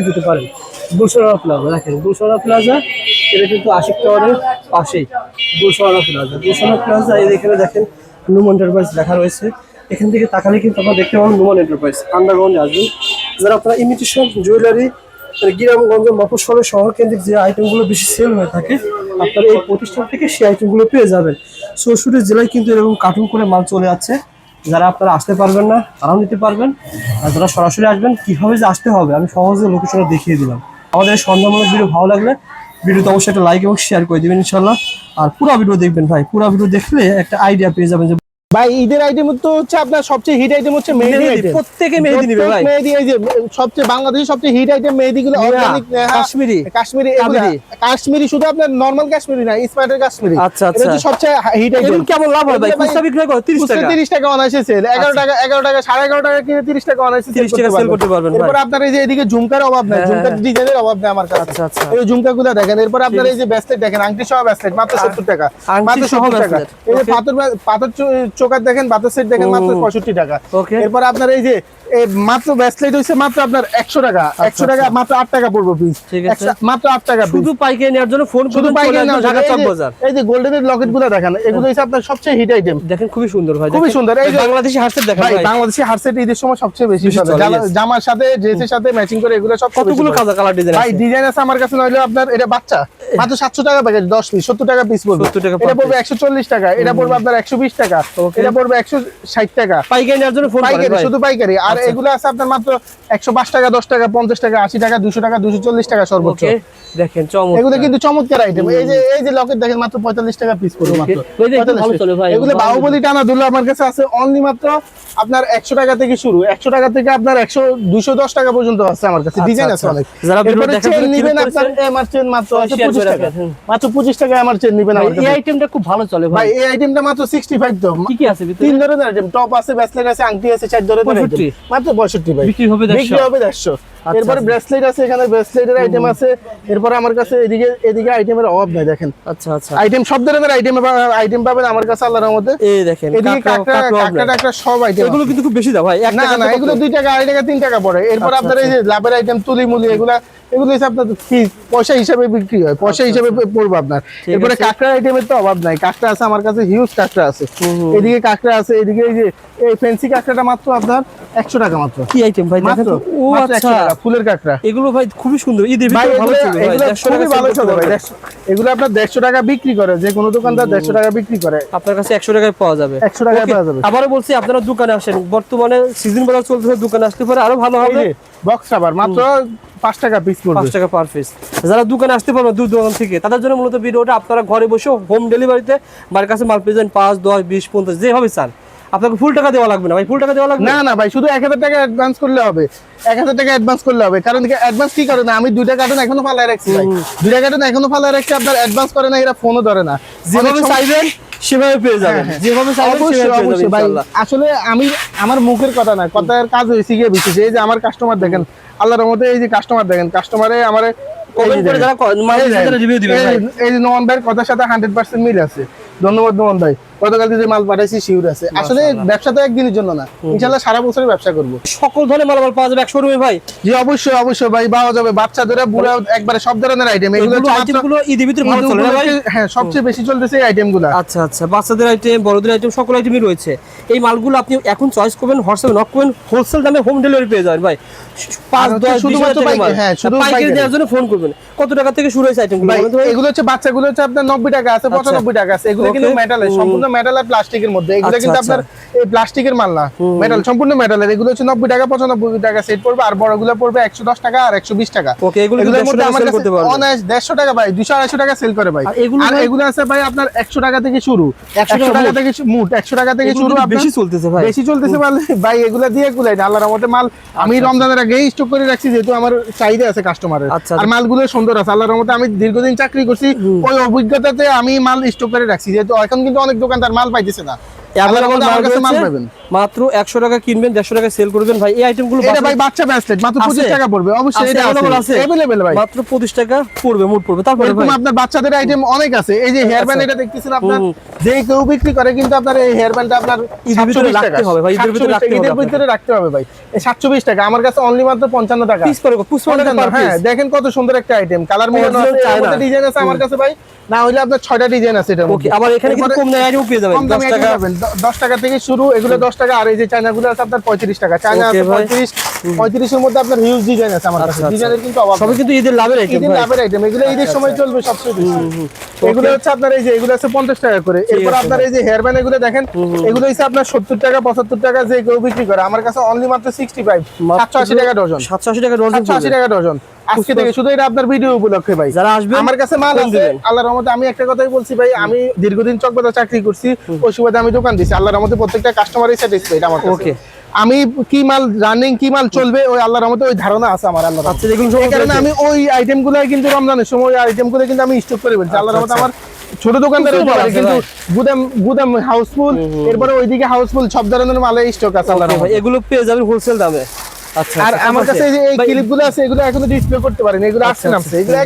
দিতে পারেন। গুলশারা প্লাজা দেখেন, গুলশারা প্লাজা এটা কিন্তু আশিক টাওয়ারের পাশেই গুলশারা প্লাজা। গুলশারা প্লাজা এখানে দেখেন নুমান এন্টারপ্রাইজ লেখা রয়েছে। এখান থেকে তাকালে কিন্তু আপনারা দেখতে পাবেন নুমান এন্টারপ্রাইজ। আন্ডারগ্রাউন্ডে আসবেন, যারা আপনারা ইমিটেশন জুয়েলারি গ্রামগঞ্জ মফস্বলের শহর কেন্দ্রিক যে আইটেমগুলো বেশি সেল হয়ে থাকে, আপনারা এই প্রতিষ্ঠান থেকে সেই আইটেমগুলো পেয়ে যাবেন। চৌষট্টি জেলায় কিন্তু এরকম কার্টুন করে মাল চলে যাচ্ছে। যারা আপনারা আসতে পারবেন না তারাও নিতে পারবেন, আর যারা সরাসরি আসবেন কীভাবে যে আসতে হবে আমি সহজে লোকেশনটা দেখিয়ে দিলাম। আমাদের সন্ধ্যামূলক ভিডিও ভালো লাগলে ভিডিওতে অবশ্যই একটা লাইক এবং শেয়ার করে দেবেন ইনশাল্লাহ। আর পুরো ভিডিও দেখবেন ভাই, পুরো ভিডিও দেখলে একটা আইডিয়া পেয়ে যাবেন যে ভাই ঈদের আইটেম তো হচ্ছে আপনার সবচেয়ে হিট আইটেম হচ্ছে মেহেদি আইটেম। প্রত্যেকে মেহেদি নিবে ভাই। মেহেদি এই যে সবচেয়ে বাংলাদেশের সবচেয়ে হিট আইটেম মেহেদি গুলো অর্গানিক কাশ্মীরি কাশ্মীরি কাশ্মীরি শুধু আপনার নরমাল কাশ্মীরি না, স্মার্টের কাশ্মীরি। আচ্ছা আচ্ছা, এটা হচ্ছে সবচেয়ে হিট আইটেম। কেমন লাভ হয় ভাই? খুচরা বিক্রি করে 30 টাকা অনায়াসে সেল। 11 টাকা 11.5 টাকা কিনে 30 টাকা অনায়াসে 30 টাকা সেল করতে পারবেন ভাই। এরপর আপনার এই যে এদিকে ঝুমকার অভাব নাই, ঝুমকার ডিজাইনের অভাব নাই আমার কাছে। আচ্ছা আচ্ছা, এই ঝুমকাগুলো দেখেন। এরপর আপনার এই যে ব্রেসলেট দেখেন, আংটি সহ ব্রেসলেট মাত্র 70 টাকা, মাত্র 70 টাকা। এই যে পাথর চোকার দেখেন, পাথর সেট দেখেন মাত্র 65 টাকা। এরপর আপনার এই যে মাত্র ব্রেসলেট হইছে মাত্র আপনার 100 টাকা, 100 টাকা মাত্র 8 টাকা পড়বে পিস, মাত্র 8 টাকা। শুধু পাইকারি নেওয়ার জন্য ফোন শুধু পাইকারি নেওয়ার জন্য। এই যে গোল্ডেনের লকেটগুলো দেখেন, এগুলো হইছে আপনার সবচেয়ে হিট আইটেম। দেখেন খুবই সুন্দর ভাই, খুবই সুন্দর। এই যে বাংলাদেশি হারসেট দেখেন ভাই, বাংলাদেশি হারসেট ঈদের সময় সবচেয়ে বেশি চলে। জামার সাথে ড্রেসের সাথে ম্যাচিং করে এগুলো সব কতগুলো কালার ডিজাইন আছে ভাই। ডিজাইন আছে আমার কাছে। নইলে আপনার এটা বাচ্চা মাত্র 700 টাকা প্যাকেজ, 10 পিস 70 টাকা পিস পড়বে। এটা পড়বে 140 টাকা, এটা পড়বে আপনার 120 টাকা, এটা পড়বে 160 টাকা। পাইকারি নেওয়ার জন্য ফোন করেন পাইকারি, ভাই, শুধু পাইকারি। আর এগুলো আছে আপনার মাত্র 105 টাকা, 10 টাকা, 50 টাকা, 80 টাকা, 200 টাকা, 240 টাকা সর্বোচ্চ। দেখেন চমৎকার, এগুলো কিন্তু চমৎকার আইটেম। এই যে লকেট দেখেন মাত্র 45 টাকা পিস পড়বে মাত্র। এগুলো বাহুবলী টানা দুল আমার কাছে আছে অনলি মাত্র আপনার 100 টাকা থেকে শুরু। 100 টাকা থেকে আপনার 100 210 টাকা পর্যন্ত আছে আমার কাছে। ডিজাইন আছে অনেক। যারা এরপরে চেন নেবেন আপনার এমআর চেন মাত্র আছে 25 টাকা, মাত্র 25 টাকা এমআর চেন নেবেন আমার কাছে। এই আইটেমটা খুব ভালো চলে ভাই। এই আইটেমটা মাত্র 65 তো। কি কি আছে ভিতরে? 3 ধরনের আইটেম, টপ আছে, ব্রেসলেট আছে, আংটি আছে, 4 ধরনের আইটেম মাত্র 65 ভাই। বিক্রি হবে 150। এরপরে ব্রেসলেট আছে, এখানে ব্রেসলেটের আইটেম আছে। এরপরে আমার কাছে এদিকে আইটেমের অভাব নাই দেখেন। আচ্ছা আচ্ছা, আইটেম সব ধরনের আইটেম পাবেন আমার কাছে আল্লাহর রহমতে। এই দেখেন এদিকে কাকড়া সব আইটেম। এগুলো কিন্তু খুব বেশি দাও ভাই, 1 টাকা না, এগুলো 2 টাকা, 2.5 টাকা, 3 টাকা পড়ে। এরপর আপনার এই যে লাভের আইটেম, তুলি মুলি, এগুলো হচ্ছে আপনার পয়সা হিসাবে বিক্রি হয়, পয়সা হিসাবে পড়বে আপনার। এরপরে কাকড়া আইটেমের তো অভাব নাই। কাকড়া আছে আমার কাছে, হিউজ কাকড়া আছে। এদিকে কাকড়া আছে, এদিকে এই যে এই ফ্যান্সি কাকড়াটা মাত্র আপনার 100 টাকা মাত্র। কি আইটেম ভাই? মাত্র ও আচ্ছা, ফুলের কাকড়া। এগুলো ভাই খুবই সুন্দর, ঈদের ভিতরে ভালো চলবে ভাই। 150 টাকা ভালো চলে ভাই। এগুলো আপনার 150 টাকা বিক্রি করে, যে কোনো দোকানদার 150 টাকা বিক্রি করে, আপনার কাছে 100 টাকায় পাওয়া যাবে। 100 টাকায় পাওয়া যাবে। আবারও বলছি আপনারা দোকানে আসেন, বর্তমানে সিজন বাজার চলতেছে, দোকানে আসতে পারে আরো ভালো হবে। বক্স রাবার মাত্র 5 টাকা পিস পড়বে, 5 টাকা পার পিস। যারা দোকানে আসতে পারবে দূর দোকান থেকে, তাদের জন্য মূলত ভিডিওটা। আপনারা ঘরে বসে হোম ডেলিভারিতে বাড়ির কাছে মাল পেয়ে যাবেন 5, 10, 20, 50 যেভাবে চান। আপনাকে ফুল টাকা দেওয়া লাগবে না ভাই, ফুল টাকা দেওয়া লাগবে না ভাই, শুধু 1000 টাকা অ্যাডভান্স করলে হবে। 1000 টাকা অ্যাডভান্স করলে হবে। কারণ কি অ্যাডভান্স কি করে না, আমি 2টা কার্টন এখনো ফালায় রাখছি ভাই, 2টা কার্টন এখনো ফালায় রাখছি। আপনার অ্যাডভান্স করে না, এরা ফোনও ধরে না। যেভাবে চাইবেন সেভাবে পেয়ে যাবেন, যেভাবে চাইবেন সেভাবে পেয়ে যাবেন ভাই। আসলে আমার মুখের কথা না, কথার কাজ হইছে গিয়ে বিশেষ। এই যে আমার কাস্টমার দেখেন, আল্লাহর রহমতে এই যে কাস্টমার দেখেন, কাস্টমারে আমারে কমেন্ট করে যারা মালের সাথে রিভিউ দিবেন ভাই। এই যে নোমান ভাইয়ের কথার সাথে 100% মিল আছে। ধন্যবাদ নোমান ভাই। গতকালকে যে মাল পাঠাইছি শিওর আছে। আসলে ব্যবসা তো একদিনের জন্য না, ইনশাআল্লাহ সারা বছরের ব্যবসা করব। সকল ধরনের মালামাল পাওয়া যাবে এক শোরুমে ভাই। জি অবশ্যই ভাই পাওয়া যাবে। বাচ্চা ধরে বুড়া একবারে সব ধরনের আইটেম। এগুলো আইটেমগুলো ঈদের ভিতরে ভালো চলে না ভাই? হ্যাঁ, সবচেয়ে বেশি চলতেছে এই আইটেমগুলো। আচ্ছা আচ্ছা, বাচ্চাদের আইটেম, বড়দের আইটেম, সকল আইটেমই রয়েছে। এই মালগুলো আপনি এখন চয়েস করবেন, হোয়াটসঅ্যাপে নক করবেন, হোলসেল দামে হোম ডেলিভারি পেয়ে যাবেন ভাই। 5, 10, শুধুমাত্র পাইকারি দেওয়ার জন্য ফোন করবেন। কত টাকা থেকে শুরু হয়েছে আইটেমগুলো? এগুলো হচ্ছে বাচ্চাগুলো হচ্ছে আপনার 90 টাকা আছে, 95 টাকা আছে। এগুলো কিন্তু মেটালের, সম্পূর্ণ মেটাল আর প্লাস্টিকের মধ্যে। এগুলো কিন্তু আপনার এই প্লাস্টিকের মাল না, মেটাল, সম্পূর্ণ মেটালের। এগুলো হচ্ছে 90 টাকা, 95 টাকা সেট পড়বে। আর বড়গুলো পড়বে 110 টাকা আর 120 টাকা। ওকে, এগুলোর মধ্যে আমার কাছে অনায়াস 150 টাকা ভাই, 200 250 টাকা সেল করে ভাই। আর এগুলো আছে ভাই আপনার 100 টাকা থেকে শুরু, 100 টাকা থেকে মুট, 100 টাকা থেকে শুরু। বেশি চলতেছে ভাই, বেশি চলতেছে ভাই। এগুলা দিয়ে কুলাই না, আল্লাহর রহমতে মাল আমি রমজানের আগেই স্টক করে রাখছি, যেহেতু আমার চাহিদা আছে কাস্টমারের। আর মালগুলো সুন্দর আছে, আল্লাহর রহমতে। আমি দীর্ঘদিন চাকরি করছি, ওই অভিজ্ঞতাতে আমি মাল স্টক করে রাখছি, যেহেতু এখন কিন্তু অনেক দোকানদার মাল পাইতেছে না। মাত্র 100 টাকা কিনবেন, 150 টাকা সেল করবেন ভাই। এই আইটেমগুলো এটা ভাই বাচ্চা ব্রেসলেট মাত্র 25 টাকা পড়বে। অবশ্যই এটা আছে अवेलेबल ভাই, মাত্র 25 টাকা পড়বে, মোট পড়বে। তারপরে এরকম আপনার বাচ্চাদের আইটেম অনেক আছে। এই যে হেয়ার ব্যান্ড, এটা দেখতেছেন আপনার যে কেউ বিক্রি করে কিন্তু আপনার এই হেয়ার ব্যান্ডটা আপনার ঈদের ভিতরে 720 টাকা রাখতে হবে ভাই, ঈদের ভিতরে 720 রাখতে হবে ঈদের ভিতরে রাখতে হবে ভাই। এই 720 টাকা আমার কাছে অনলি মাত্র 55 টাকা পিস করে 55 টাকা পার হ্যাঁ পিস। দেখেন কত সুন্দর একটা আইটেম, কালার মিলানো আছে, Original এর মধ্যে China। ডিজাইন আছে আমার কাছে ভাই, না হইলে আপনার 6টা ডিজাইন আছে এটার ওকে, মধ্যে। আবার এখানে কিন্তু এরপরে কম দামে আইটেম পেয়ে যাবেন কম 10 দামে টাকা। পাবেন 10 টাকা থেকে শুরু, এগুলো 10 টাকা। আর এই যে চায়নাগুলো আছে আপনার 35 টাকা, চায়না Okay আছে ভাই। 35 এর মধ্যে আপনার হিউজ ডিজাইন আছে আমার কাছে, আচ্ছা, আচ্ছা। ডিজাইনের কিন্তু অভাব সবই নেই। কিন্তু ঈদের লাভের আইটেম ঈদের ভাই। লাভের আইটেম, এগুলো ঈদের সময় চলবে সবচেয়ে বেশি। এগুলো হচ্ছে আপনার এই যে এগুলো আছে 50 টাকা করে। এরপর আছে আপনার এই যে হেয়ার ব্যান্ড এগুলো দেখেন, এগুলো হচ্ছে আপনার 70 টাকা 75 টাকা যে কেউ বিক্রি করে, আমার কাছে অনলি মাত্র 65 780 টাকা ডজন, 780 টাকা ডজন 780 টাকা ডজন আজকে থেকে, শুধু এটা আপনার ভিডিও উপলক্ষে ভাই। যারা আসবেন আমার কাছে মাল ফোন আছে দিবেন। আল্লাহর রহমতে। আমি একটা কথাই বলছি ভাই, আমি দীর্ঘদিন চকবাজার চাকরি করছি, ওই সুবাদে আমি দোকান দিছি, আল্লাহর রহমতে প্রত্যেকটা কাস্টমারই স্যাটিসফাইড আমার কাছে। ওকে। আমি কি মাল রানিং কি মাল চলবে ওই আল্লাহর রহমতে ওই ধারণা আছে আমার, আল্লাহর রহমতে। আচ্ছা, এগুলো সব এই কারণে আমি ওই আইটেম গুলো কিন্তু রমজানের সময় ওই আইটেম গুলো কিন্তু আমি স্টক করে বলছি, আল্লাহর রহমতে। আমার ছোট দোকানদার খুব ভালো আছে কিন্তু ভাই। গুদাম হাউসফুল, এরপরে ওইদিকে হাউসফুল, সব ধরনের মালে স্টক আছে আল্লাহর ভাই, রহমতে। এগুলো পেয়ে যাবেন হোলসেল দামে। আচ্ছা, আর আচ্ছা, আমার কাছে এই যে এই ভাই, ক্লিপ গুলো আছে, এগুলো এখনো ডিসপ্লে করতে পারেন, এগুলো আসছে আচ্ছা, নামছে, এগুলো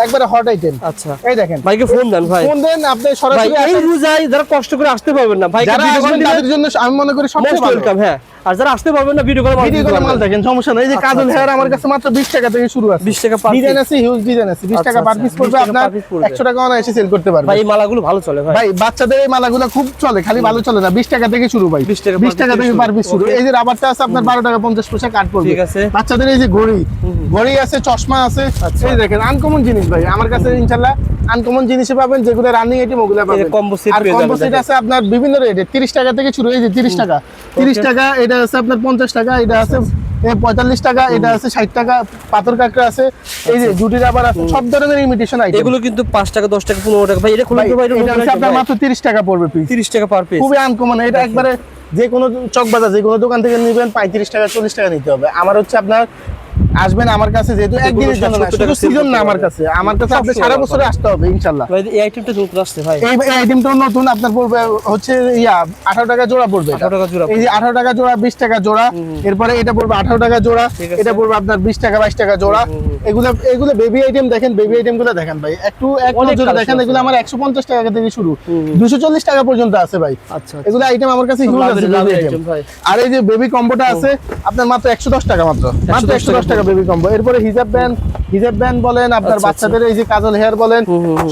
একবারে হট আইটেম। আচ্ছা এই দেখেন, ভাইকে ফোন দেন ভাই। ফোন দেন আপনি ভাই সরাসরি এই আসেন। বুঝাই যারা কষ্ট করে আসতে পারবেন না ভাই, যারা আসবেন তাদের জন্য আমি মনে করি সবচেয়ে মোস্ট ভালো। ওয়েলকাম। হ্যাঁ, আর যারা আসতে পারবেন না ভিডিও কলে ভিডিও করে মাল দেখেন, সমস্যা নাই। এই যে আচ্ছা, কাজল আচ্ছা, হেয়ার আমার কাছে মাত্র 20 টাকা থেকে শুরু আছে, 20 টাকা per ডিজাইন piece। আছে, হিউজ ডিজাইন আছে, 20 টাকা আচ্ছা, পার পিস আচ্ছা, পড়বে 20 টাকা আপনার, per piece পড়বে। 100 টাকা অনায়াসে সেল করতে পারবেন। ভাই এই মালাগুলো ভালো চলে ভাই। ভাই বাচ্চাদের এই মালাগুলো খুব চলে, খালি ভালো চলে না, 20 টাকা থেকে শুরু ভাই, 20 টাকা 20 টাকা থেকে পার পিস শুরু। Okay। এই যে রাবারটা আছে আপনার 12 টাকা 50 পয়সা কাট পড়বে। ঠিক আছে। বাচ্চাদের এই যে ঘড়ি আছে, চশমা আছে, আচ্ছা। এই দেখেন আনকমন জিনিস ভাই আমার কাছে ইনশাআল্লাহ আনকমন জিনিসে পাবেন, যেগুলো রানিং আইটেম ওগুলো পাবেন। combo set আর পেয়ে কম্বো যাবেন, সেট দেখেন। আছে আপনার বিভিন্ন রেটে, 30 টাকা থেকে শুরু। এই যে 30 টাকা, 30 টাকা, এটা আছে আপনার 50 টাকা, এটা আছে 45 টাকা, এটা আছে 60 টাকা, পাথর কাঁকড়া আছে, এই যে জুটি রাবার আছে, সব ধরনের ইমিটেশন আইটেম। এগুলো কিন্তু 5 টাকা 10 টাকা 15 টাকা ভাই, এটা খুলে ভাই, তো ভাই এটা হচ্ছে আপনার মাত্র 30 টাকা পড়বে পিস, 30 টাকা পার পিস। খুবই আনকমন। এটা একবারে যে কোনো চকবাজার যে কোনো দোকান থেকে নেবেন 35 টাকা 40 টাকা নিতে হবে। আমার হচ্ছে আপনার আসবেন আমার কাছে, যেহেতু একদিনের জন্য না, 70 শুধু টাকা সিজন না, sale আমার করতে কাছে আপনি সবসময় সারা offer। বছরে আসতে হবে ইনশাআল্লাহ। ভাই এই আইটেমটা নতুন আসছে ভাই। এই আইটেমটাও নতুন, আপনার পড়বে হচ্ছে 18 টাকা জোড়া পড়বে এটা। 18 টাকা জোড়া এই যে 18 টাকা জোড়া, 20 টাকা জোড়া, এরপরে এটা পড়বে 18 টাকা জোড়া, ঠিক আছে। এটা পড়বে আপনার 20 টাকা 22 টাকা জোড়া। এগুলো বেবি আইটেম দেখেন, বেবি আইটেম গুলো দেখেন ভাই, একটু এক অনেক নজরে collection দেখেন। আছে এগুলো আমার 150 টাকা থেকে শুরু, 240 টাকা পর্যন্ত আছে ভাই। আচ্ছা, এগুলো আইটেম আমার কাছে হিউজ আছে, লাভের baby item item। ভাই। আর এই যে বেবি কম্বোটা আছে আপনার মাত্র 110 টাকা, মাত্র 110 টাকা বেবি কম্বো। এরপরে হিজাব ব্যান্ড বলেন, আপনার আচ্ছা, বাচ্চাদের এই যে কাজল হেয়ার বলেন,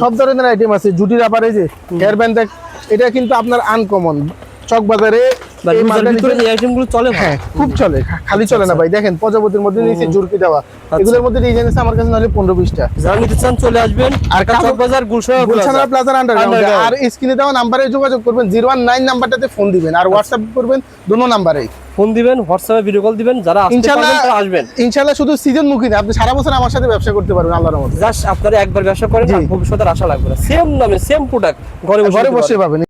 সব ধরনের আইটেম আছে। জুটি রাবার এই যে হেয়ার ব্যান্ড, এটা কিন্তু আপনার আনকমন চকবাজারে ভাই এই রোজার মালটা ভিতরে নিতে- এই আইটেমগুলো চলে ভাই। হ্যাঁ খুব চলে, খালি চলে না ভাই। দেখেন প্রজাপতির মধ্যে নিচে জুরকি দেওয়া, এগুলোর মধ্যে ডিজাইন আছে আমার কাছে নাহলে 15-20টা। যারা নিতে চান চলে আসবেন। আর চকবাজার গুলশান গুলশান প্লাজার আন্ডারগ্রাউন্ড। আর স্ক্রিনে দেওয়া নাম্বারে যোগাযোগ করবেন, 019 নাম্বারটাতে ফোন দিবেন, আর হোয়াটসঅ্যাপ করবেন দোনো নাম্বারেই। ফোন দিবেন, হোয়াটসঅ্যাপে ভিডিও কল দিবেন, যারা আসতে ইনশাআল্লাহ পারবেন তারা আসবেন। ইনশাআল্লাহ শুধু সিজন মুখী না, আপনি সারা বছর আমার সাথে ব্যবসা করতে পারবেন আল্লাহর রহমতে। জাস্ট আপনারা একবার ব্যবসা করেন, জি। আর ভবিষ্যতের আশা লাগবে না। সেম নামে সেম প্রোডাক্ট ঘরে ঘরে বসে পাবেন। পাবেন।